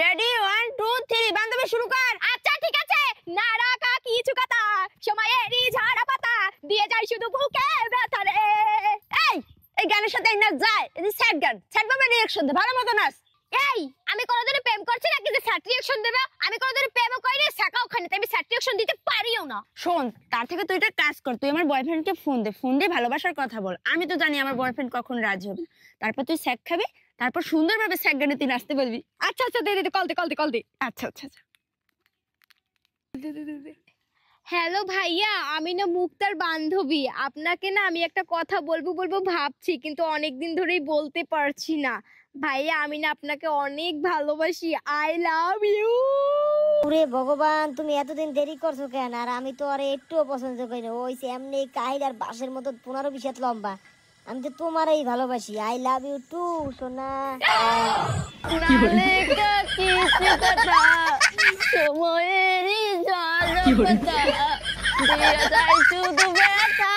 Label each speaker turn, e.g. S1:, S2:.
S1: Ready 1 2 3 বান্ধবী শুরু কর।
S2: আচ্ছা ঠিক আছে। নারা কাকি চুকাতা সময়েরই ঝাড়া পাতা দিয়ে যায় শুধু বুকে ব্যথা রে।
S1: এই গানের সাথে এই নাচ যায়, এই স্যাড গান, স্যাড ভাবে রিঅ্যাকশন দে, ভালো মতো নাচ।
S2: এই আমি কোনোদিন প্রেম করছি নাকি যে স্যাড রিঅ্যাকশন দেবে? আমি কোনোদিন প্রেমও করিনি, শাকাও খাইনি, তাই আমি স্যাড রিঅ্যাকশন দিতে পারিও না।
S1: শোন, তার থেকে তুই একটা কাজ কর, তুই আমার বয়ফ্রেন্ডকে ফোন দে ভালোবাসার কথা বল। আমি তো জানি আমার বয়ফ্রেন্ড কখন রাজি হবে। তারপর তুই স্যাক খাবি, তারপর সুন্দরভাবে স্যাক গানে তুই নাচতে পারবি।
S2: আচ্ছা আচ্ছা দে দে কল দে।
S1: আচ্ছা আচ্ছা আচ্ছা।
S2: হ্যালো ভাইয়া, আমি না মুক্তার বান্ধবী। আপনাকে না আমি একটা কথা বলবো ভাবছি, কিন্তু অনেকদিন ধরেই বলতে পারছি না। ভাইয়া আমি না আপনাকে অনেক ভালোবাসি। I love you.
S3: ওরে ভগবান, তুমি এতদিন দেরি করছো কেন? আর আমি তো আরে একটুও পছন্দ করি না। ওই এমনি কাহিলার বাঁশের মতো 15-20 হাত লম্বা। আমি তো তোমারই ভালোবাসি। আই লাভ ইউ টু সোনা।
S1: সময়েরই ঝড় পাতা দিয়ে যায় শুধু ব্যথা